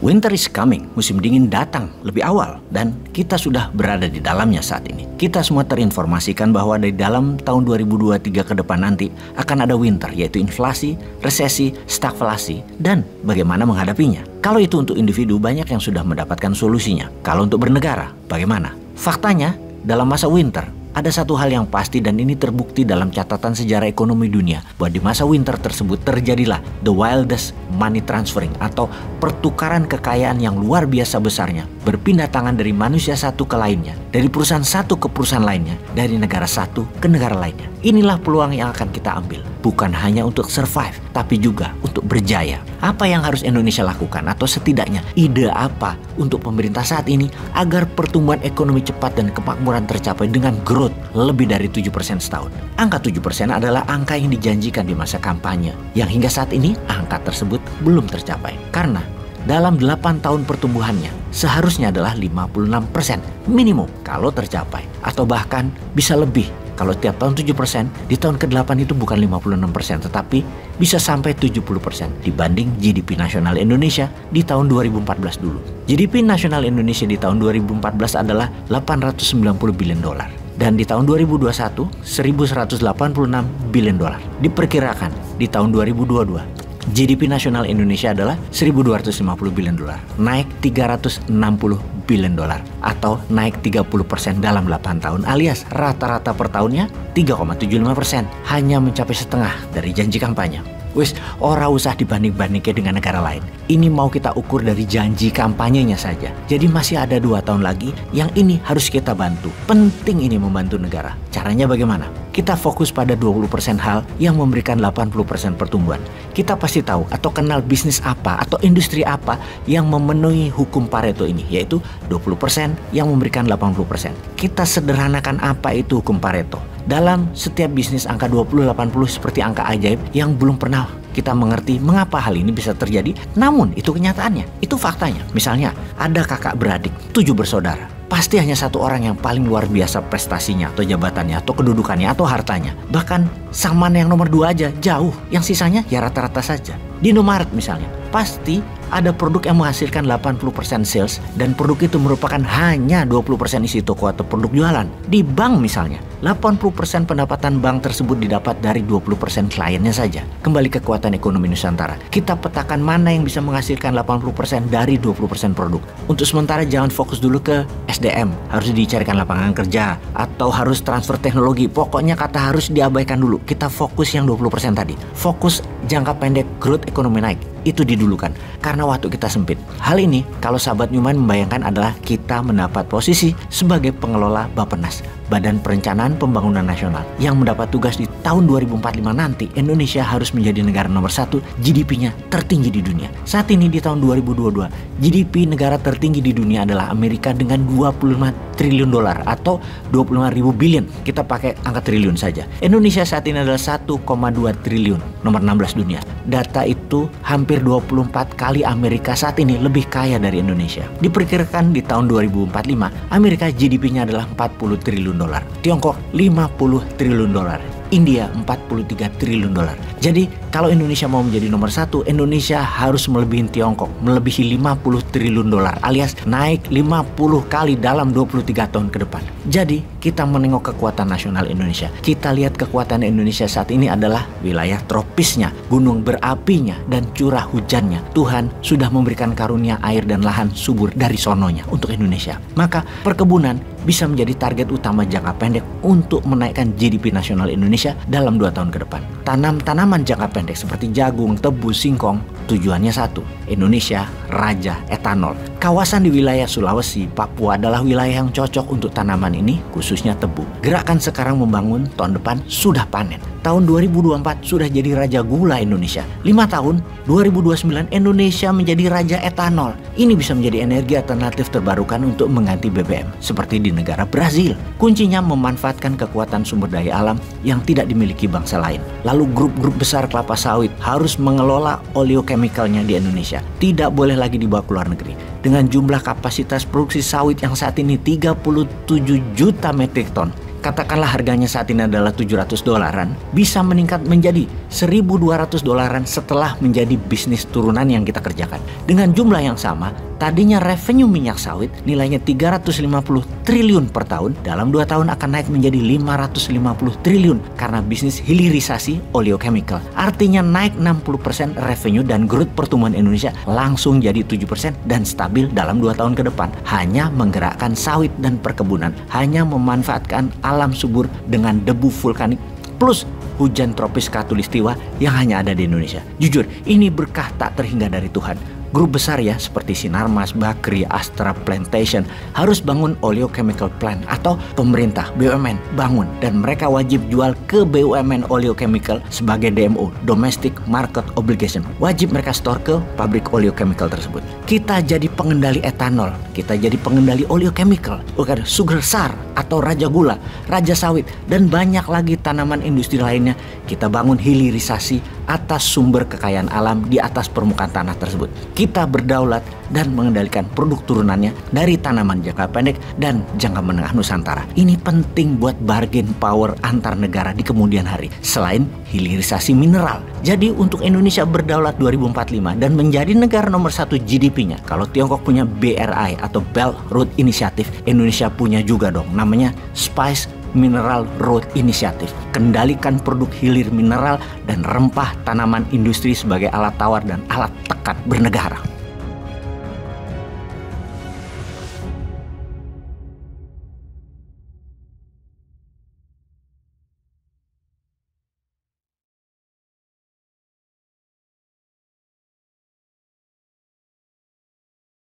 Winter is coming, musim dingin datang lebih awal dan kita sudah berada di dalamnya saat ini. Kita semua terinformasikan bahwa di dalam tahun 2023 ke depan nanti akan ada winter, yaitu inflasi, resesi, stagflasi, dan bagaimana menghadapinya. Kalau itu untuk individu, banyak yang sudah mendapatkan solusinya. Kalau untuk bernegara, bagaimana? Faktanya, dalam masa winter, ada satu hal yang pasti dan ini terbukti dalam catatan sejarah ekonomi dunia bahwa di masa winter tersebut terjadilah the wildest money transferring atau pertukaran kekayaan yang luar biasa besarnya berpindah tangan dari manusia satu ke lainnya, dari perusahaan satu ke perusahaan lainnya, dari negara satu ke negara lainnya. Inilah peluang yang akan kita ambil, bukan hanya untuk survive tapi juga untuk berjaya. Apa yang harus Indonesia lakukan atau setidaknya ide apa untuk pemerintah saat ini agar pertumbuhan ekonomi cepat dan kemakmuran tercapai dengan growth lebih dari 7% setahun. Angka 7% adalah angka yang dijanjikan di masa kampanye, yang hingga saat ini angka tersebut belum tercapai. Karena dalam 8 tahun pertumbuhannya seharusnya adalah 56% minimum kalau tercapai, atau bahkan bisa lebih. Kalau tiap tahun 7%, di tahun ke-8 itu bukan 56%, tetapi bisa sampai 70% dibanding GDP nasional Indonesia di tahun 2014 dulu. GDP nasional Indonesia di tahun 2014 adalah 890 billion dolar. Dan di tahun 2021, 1.186 billion dolar. Diperkirakan di tahun 2022, GDP nasional Indonesia adalah 1.250 billion dolar, naik 360 billion dolar atau naik 30% dalam 8 tahun, alias rata-rata per tahunnya 3,75%, hanya mencapai setengah dari janji kampanye. Wis, ora usah dibanding-bandingkan dengan negara lain. Ini mau kita ukur dari janji kampanyenya saja. Jadi masih ada 2 tahun lagi yang ini harus kita bantu. Penting ini membantu negara. Caranya bagaimana? Kita fokus pada 20% hal yang memberikan 80% pertumbuhan. Kita pasti tahu atau kenal bisnis apa atau industri apa yang memenuhi hukum Pareto ini, yaitu 20% yang memberikan 80%. Kita sederhanakan apa itu hukum Pareto. Dalam setiap bisnis angka 20-80 seperti angka ajaib yang belum pernah kita mengerti mengapa hal ini bisa terjadi. Namun itu kenyataannya, itu faktanya. Misalnya ada kakak beradik, 7 bersaudara. Pasti hanya satu orang yang paling luar biasa prestasinya atau jabatannya atau kedudukannya atau hartanya. Bahkan sang mana yang nomor 2 aja jauh, yang sisanya ya rata-rata saja. Di Indomaret misalnya, pasti ada produk yang menghasilkan 80% sales dan produk itu merupakan hanya 20% isi toko atau produk jualan. Di bank misalnya, 80% pendapatan bank tersebut didapat dari 20% kliennya saja. Kembali ke kekuatan ekonomi Nusantara, kita petakan mana yang bisa menghasilkan 80% dari 20% produk. Untuk sementara jangan fokus dulu ke SDM, harus dicarikan lapangan kerja atau harus transfer teknologi. Pokoknya kata harus diabaikan dulu. Kita fokus yang 20% tadi. Fokus jangka pendek growth ekonomi naik. Itu didulukan karena waktu kita sempit. Hal ini kalau sahabat Newman membayangkan adalah kita mendapat posisi sebagai pengelola Bappenas, Badan Perencanaan Pembangunan Nasional, yang mendapat tugas di tahun 2045 nanti Indonesia harus menjadi negara nomor 1 GDP-nya tertinggi di dunia. Saat ini di tahun 2022 GDP negara tertinggi di dunia adalah Amerika dengan 25 triliun dolar atau 25.000 billion. Kita pakai angka triliun saja. Indonesia saat ini adalah 1,2 triliun, nomor 16 dunia. Data itu hampir 24 kali Amerika saat ini lebih kaya dari Indonesia. Diperkirakan di tahun 2045 Amerika GDP-nya adalah 40 triliun dolar, Tiongkok 50 triliun dolar, India 43 triliun dolar. Jadi kalau Indonesia mau menjadi nomor 1, Indonesia harus melebihi Tiongkok, melebihi 50 triliun dolar, alias naik 50 kali dalam 23 tahun ke depan. Jadi kita menengok kekuatan nasional Indonesia. Kita lihat kekuatan Indonesia saat ini adalah wilayah tropisnya, gunung berapinya, dan curah hujannya. Tuhan sudah memberikan karunia air dan lahan subur dari sononya untuk Indonesia. Maka perkebunan bisa menjadi target utama jangka pendek untuk menaikkan GDP nasional Indonesia dalam 2 tahun ke depan. Tanam tanaman jangka pendek seperti jagung, tebu, singkong, tujuannya satu, Indonesia raja etanol. Kawasan di wilayah Sulawesi, Papua adalah wilayah yang cocok untuk tanaman ini, khususnya tebu. Gerakan sekarang membangun, tahun depan sudah panen. Tahun 2024 sudah jadi raja gula Indonesia. 5 tahun, 2029 Indonesia menjadi raja etanol. Ini bisa menjadi energi alternatif terbarukan untuk mengganti BBM, seperti di negara Brazil. Kuncinya memanfaatkan kekuatan sumber daya alam yang tidak dimiliki bangsa lain. Lalu grup-grup besar kelapa sawit harus mengelola oleochemicalnya di Indonesia. Tidak boleh lagi dibawa ke luar negeri. Dengan jumlah kapasitas produksi sawit yang saat ini 37 juta metrik ton, katakanlah harganya saat ini adalah $700, bisa meningkat menjadi $1.200 setelah menjadi bisnis turunan yang kita kerjakan. Dengan jumlah yang sama, tadinya revenue minyak sawit nilainya 350 triliun per tahun, dalam 2 tahun akan naik menjadi 550 triliun karena bisnis hilirisasi oleochemical. Artinya naik 60% revenue dan growth pertumbuhan Indonesia langsung jadi 7% dan stabil dalam 2 tahun ke depan. Hanya menggerakkan sawit dan perkebunan, hanya memanfaatkan alam subur dengan debu vulkanik plus hujan tropis khatulistiwa yang hanya ada di Indonesia. Jujur, ini berkah tak terhingga dari Tuhan. Grup besar ya seperti Sinarmas, Bakri, Astra, Plantation harus bangun oleochemical plant atau pemerintah BUMN bangun dan mereka wajib jual ke BUMN oleochemical sebagai DMO, Domestic Market Obligation. Wajib mereka store ke pabrik oleochemical tersebut. Kita jadi pengendali etanol, kita jadi pengendali oleochemical, bukan sugar sar atau raja gula, raja sawit dan banyak lagi tanaman industri lainnya. Kita bangun hilirisasi atas sumber kekayaan alam di atas permukaan tanah tersebut. Kita berdaulat dan mengendalikan produk turunannya dari tanaman jangka pendek dan jangka menengah Nusantara. Ini penting buat bargain power antar negara di kemudian hari. Selain hilirisasi mineral. Jadi untuk Indonesia berdaulat 2045 dan menjadi negara nomor 1 GDP-nya. Kalau Tiongkok punya BRI atau Belt Road Initiative, Indonesia punya juga dong. Namanya Spice Mineral Road Initiative. Kendalikan produk hilir mineral dan rempah tanaman industri sebagai alat tawar dan alat tekan bernegara.